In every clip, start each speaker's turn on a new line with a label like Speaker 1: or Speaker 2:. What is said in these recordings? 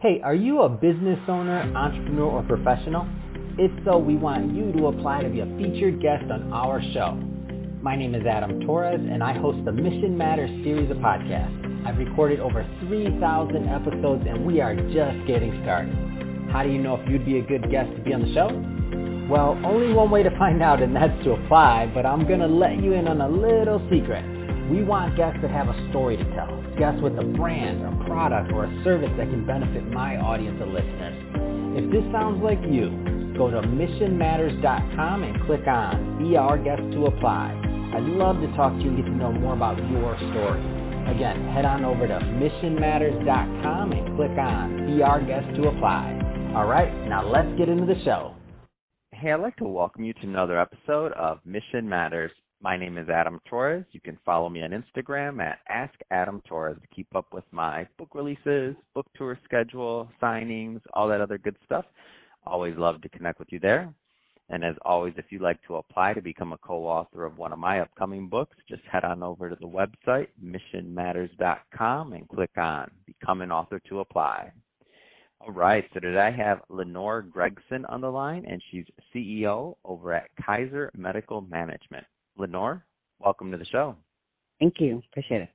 Speaker 1: Hey, are you a business owner, entrepreneur, or professional? If so, we want you to apply to be a featured guest on our show. My name is Adam Torres, and I host the Mission Matters series of podcasts. I've recorded over 3,000 episodes, and we are just getting started. How do you know if you'd be a good guest to be on the show? Well, only one way to find out, and that's to apply, but I'm going to let you in on a little secret. We want guests that have a story to tell, guests with a brand, a product, or a service that can benefit my audience of listeners. If this sounds like you, go to missionmatters.com and click on Be Our Guest to apply. I'd love to talk to you and get to know more about your story. Again, head on over to missionmatters.com and click on Be Our Guest to apply. All right, now let's get into the show. Hey, I'd like to welcome you to another episode of Mission Matters. My name is Adam Torres. You can follow me on Instagram at AskAdamTorres to keep up with my book releases, book tour schedule, signings, all that other good stuff. Always love to connect with you there. And as always, if you'd like to apply to become a co-author of one of my upcoming books, just head on over to the website, missionmatters.com, and click on Become an Author to apply. All right, so today I have Lenore Gregson on the line, and she's CEO over at Kaiser Medical Management. Lenore, welcome to the show.
Speaker 2: Thank you. Appreciate it.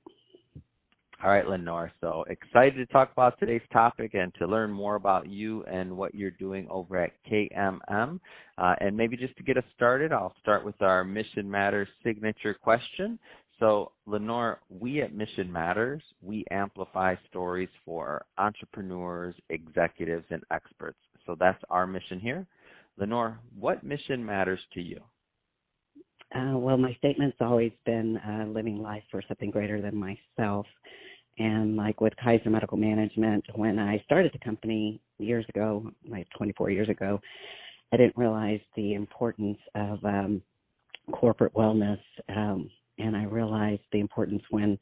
Speaker 1: All right, Lenore. So excited to talk about today's topic and to learn more about you and what you're doing over at KMM. And maybe just to get us started, I'll start with our Mission Matters signature question. So, Lenore, we at Mission Matters, we amplify stories for entrepreneurs, executives, and experts. So that's our mission here. Lenore, what mission matters to you?
Speaker 2: Well, my statement's always been living life for something greater than myself. And like with Kaiser Medical Management, when I started the company years ago, like 24 years ago, I didn't realize the importance of corporate wellness. And I realized the importance when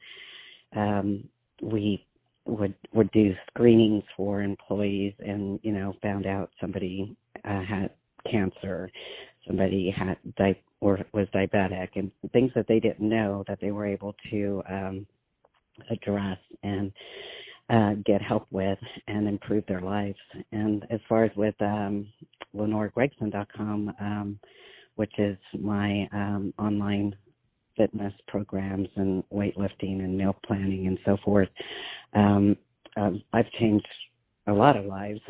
Speaker 2: we would do screenings for employees and, found out somebody had cancer, somebody had was diabetic, and things that they didn't know that they were able to address and get help with and improve their lives. And as far as with LenoreGregson.com, which is my online fitness programs and weightlifting and meal planning and so forth, I've changed a lot of lives,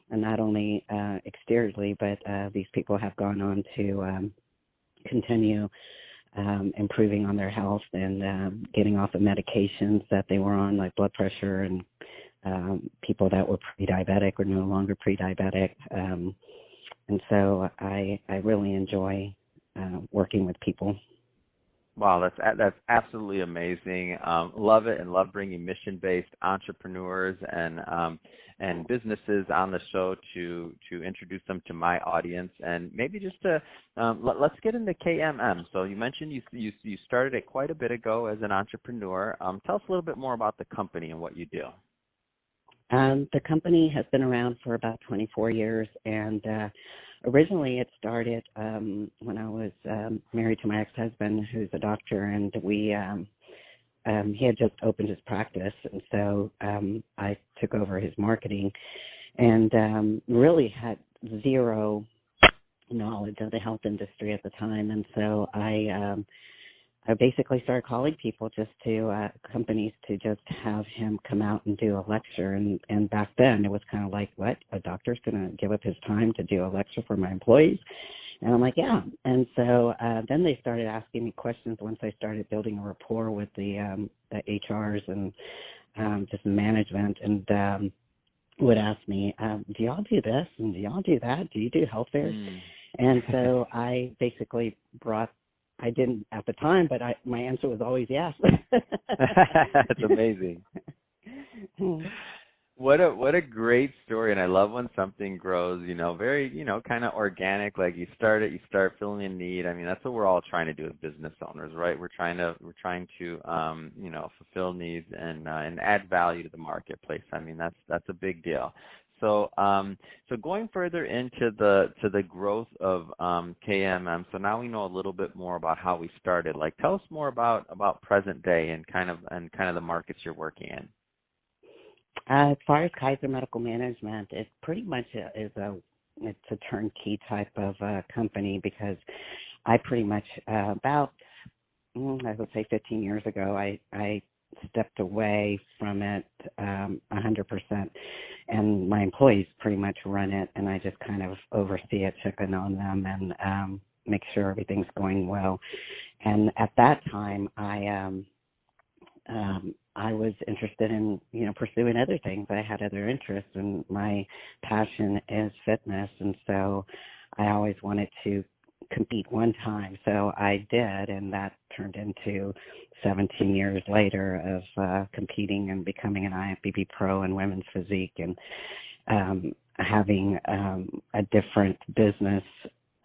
Speaker 2: and not only exteriorly, but these people have gone on to continue improving on their health and getting off of medications that they were on, like blood pressure, and people that were pre-diabetic are no longer pre-diabetic. And so I really enjoy working with people.
Speaker 1: Wow, that's absolutely amazing. Love it, and love bringing mission-based entrepreneurs and businesses on the show to introduce them to my audience. And maybe just to let's get into KMM. So you mentioned you started it quite a bit ago as an entrepreneur. Tell us a little bit more about the company and what you do.
Speaker 2: The company has been around for about 24 years, and originally it started when I was married to my ex-husband, who's a doctor, and he had just opened his practice, and so I took over his marketing and really had zero knowledge of the health industry at the time, and so I basically started calling people just to companies to just have him come out and do a lecture. And back then it was kind of like, what? A doctor's going to give up his time to do a lecture for my employees? And I'm like, yeah. And so then they started asking me questions once I started building a rapport with the HRs and just management, and would ask me, do y'all do this? And do y'all do that? Do you do health fairs? And so I basically I didn't at the time, but my answer was always yes.
Speaker 1: That's amazing. What a great story, and I love when something grows, very, kind of organic. Like you start filling a need. I mean, that's what we're all trying to do as business owners, right? We're trying to fulfill needs and add value to the marketplace. I mean, that's a big deal. So going further into the growth of KMM, so now we know a little bit more about how we started. Like, tell us more about present day and kind of the markets you're working in.
Speaker 2: As far as Kaiser Medical Management, it pretty much it's a turnkey type of company because I pretty much I would say 15 years ago, I stepped away from it 100%, and my employees pretty much run it, and I just kind of oversee it, check in on them, and make sure everything's going well. And at that time, I was interested in, pursuing other things. I had other interests, and my passion is fitness, and so I always wanted to compete one time. So I did, and that turned into 17 years later of competing and becoming an IFBB Pro in women's physique, and having a different business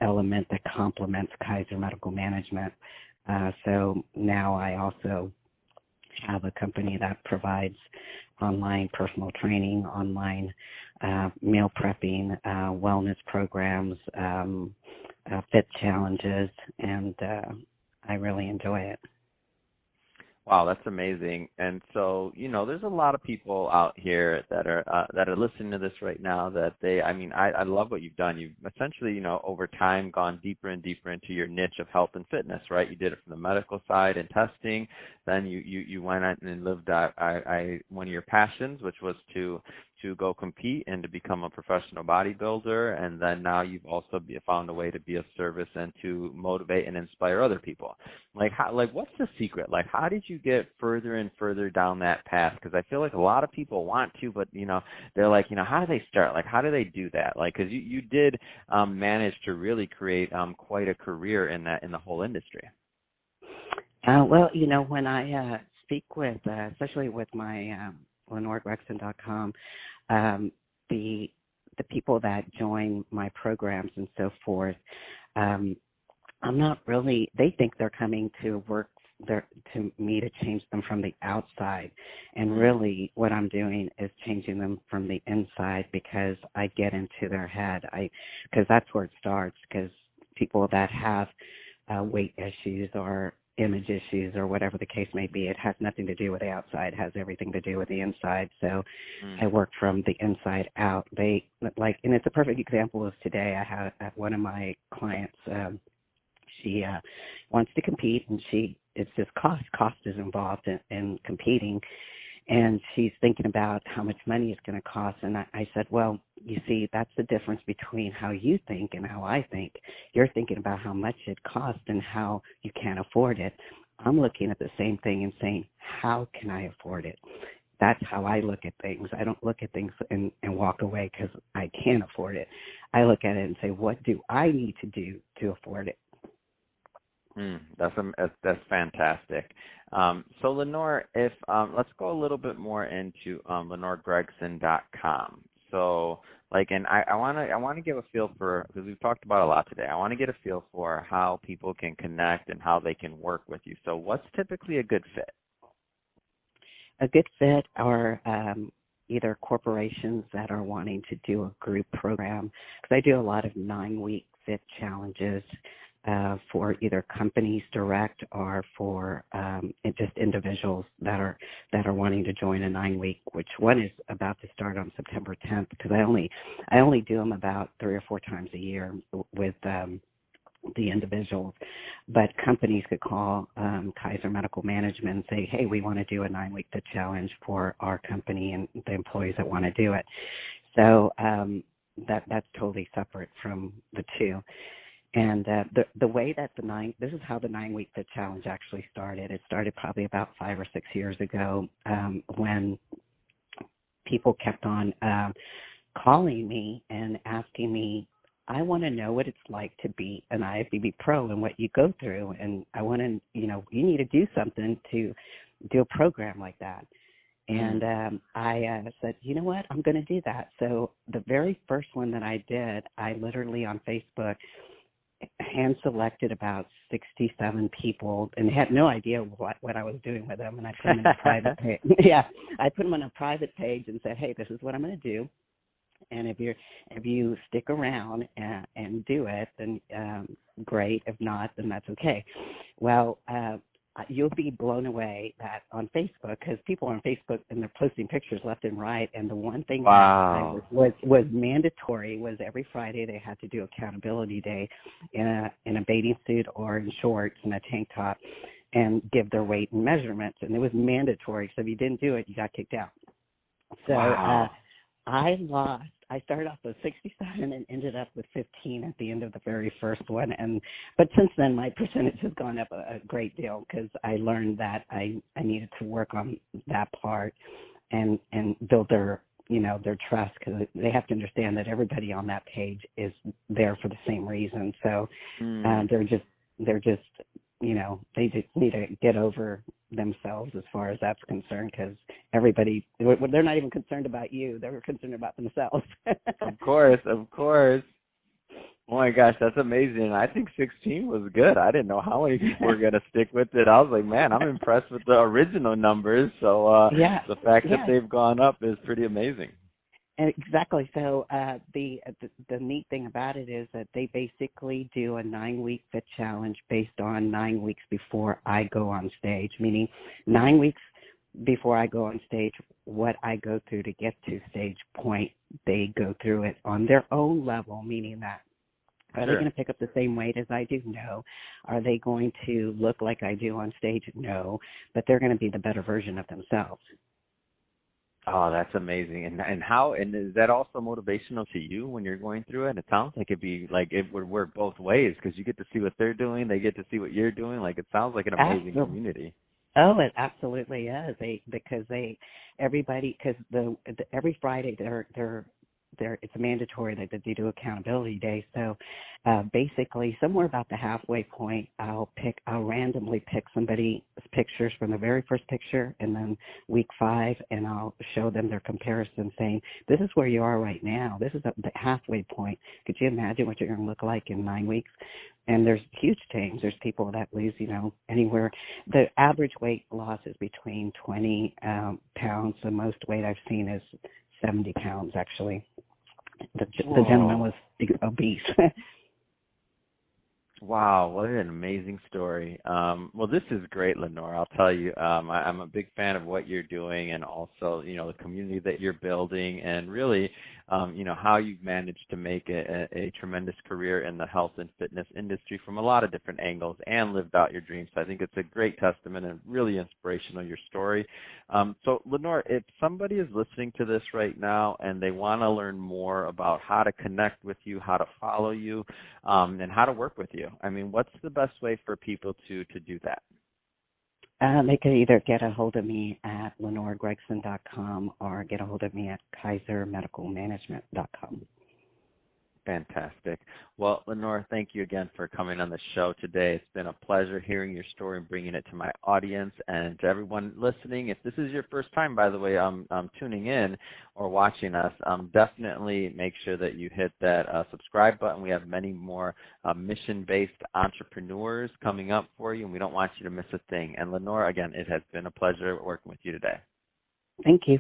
Speaker 2: element that complements Kaiser Medical Management. So now I also have a company that provides online personal training, online meal prepping, wellness programs, fit challenges, and I really enjoy it.
Speaker 3: Wow, that's amazing. And so, there's a lot of people out here that are listening to this right now that I love what you've done. You've essentially, over time gone deeper and deeper into your niche of health and fitness, right? You did it from the medical side and testing. Then you went out and lived one of your passions, which was to go compete and to become a professional bodybuilder. And then now you've also found a way to be of service and to motivate and inspire other people. What's the secret? How did you get further and further down that path? Because I feel like a lot of people want to, but, they're like, how do they start? How do they do that? Because you did manage to really create quite a career in the whole industry.
Speaker 2: Well, when I speak with, especially with my LenoreGregson.com, the people that join my programs and so forth, I'm not really, they think they're coming to work there to me to change them from the outside. And really what I'm doing is changing them from the inside, because I get into their head. Because that's where it starts, because people that have weight issues or image issues or whatever the case may be, it has nothing to do with the outside, it has everything to do with the inside. So I work from the inside out. And it's a perfect example of today. I had one of my clients, she wants to compete, and it's just cost is involved in competing, and she's thinking about how much money it's going to cost. And I said, well, you see, that's the difference between how you think and how I think. You're thinking about how much it costs and how you can't afford it. I'm looking at the same thing and saying, how can I afford it? That's how I look at things. I don't look at things and walk away because I can't afford it. I look at it and say, what do I need to do to afford it?
Speaker 3: That's fantastic. So Lenore, if let's go a little bit more into LenoreGregson.com. So and I want to give a feel for, because we've talked about a lot today. I want to get a feel for how people can connect and how they can work with you. So what's typically a good fit?
Speaker 2: A good fit are either corporations that are wanting to do a group program, because I do a lot of 9-week fit challenges for either companies direct or for just individuals that are wanting to join a 9-week, which one is about to start on September 10th, because I only do them about 3 or 4 times a year with the individuals. But companies could call Kaiser Medical Management and say, hey, we want to do a 9-week fit challenge for our company and the employees that want to do it. So that's totally separate from the two. And the way that this is how the 9-week fit challenge actually started. It started probably about 5 or 6 years ago when people kept on calling me and asking me, I want to know what it's like to be an IFBB Pro and what you go through. And I want to, you need to do something to do a program like that. And I said, you know what, I'm going to do that. So the very first one that I did, I literally on Facebook hand selected about 67 people, and had no idea what I was doing with them. And I put them in a private page. Yeah, I put them on a private page and said, hey, this is what I'm going to do. And if you stick around and do it, then great. If not, then that's okay. Well, you'll be blown away that on Facebook, because people on Facebook and they're posting pictures left and right. And the one thing
Speaker 3: Wow.
Speaker 2: that was mandatory was every Friday they had to do accountability day in a bathing suit or in shorts and a tank top and give their weight and measurements. And it was mandatory. So if you didn't do it, you got kicked out. So
Speaker 3: Wow.
Speaker 2: I started off with 67 and ended up with 15 at the end of the very first one. But since then, my percentage has gone up a great deal, because I learned that I needed to work on that part and build their trust, because they have to understand that everybody on that page is there for the same reason. So they're just they just need to get over themselves as far as that's concerned, because they're not even concerned about you. They're concerned about themselves.
Speaker 3: Of course. Oh my gosh, that's amazing. I think 16 was good. I didn't know how many people were going to stick with it. I was like, man, I'm impressed with the original numbers. So the fact that they've gone up is pretty amazing.
Speaker 2: Exactly. So the neat thing about it is that they basically do a 9-week fit challenge based on 9 weeks before I go on stage, meaning 9 weeks before I go on stage, what I go through to get to stage point, they go through it on their own level, meaning that are they going to pick up the same weight as I do? No. Are they going to look like I do on stage? No. But they're going to be the better version of themselves.
Speaker 3: Oh, that's amazing. And is that also motivational to you when you're going through it? It sounds like it would work both ways, because you get to see what they're doing, they get to see what you're doing. Like, it sounds like an amazing community.
Speaker 2: Oh, it absolutely is. Everybody, because every Friday it's mandatory that they do accountability day. So basically, somewhere about the halfway point, I'll randomly pick somebody's pictures from the very first picture, and then week 5, and I'll show them their comparison, saying, this is where you are right now. This is the halfway point. Could you imagine what you're going to look like in 9 weeks? And there's huge change. There's people that lose, anywhere. The average weight loss is between 20 pounds. The most weight I've seen is 70 pounds, actually. The gentleman was obese.
Speaker 3: Wow, what an amazing story. Well, this is great, Lenore. I'll tell you, I'm a big fan of what you're doing, and also, the community that you're building, and really, how you've managed to make a tremendous career in the health and fitness industry from a lot of different angles, and lived out your dreams. So I think it's a great testament and really inspirational, your story. So, Lenore, if somebody is listening to this right now and they want to learn more about how to connect with you, how to follow you, and how to work with you, I mean, what's the best way for people to do that?
Speaker 2: They can either get a hold of me at LenoreGregson.com or get a hold of me at KaiserMedicalManagement.com.
Speaker 3: Fantastic. Well, Lenore, thank you again for coming on the show today. It's been a pleasure hearing your story and bringing it to my audience. And to everyone listening, if this is your first time, by the way, tuning in or watching us, definitely make sure that you hit that subscribe button. We have many more mission-based entrepreneurs coming up for you, and we don't want you to miss a thing. And Lenore, again, it has been a pleasure working with you today.
Speaker 2: Thank you.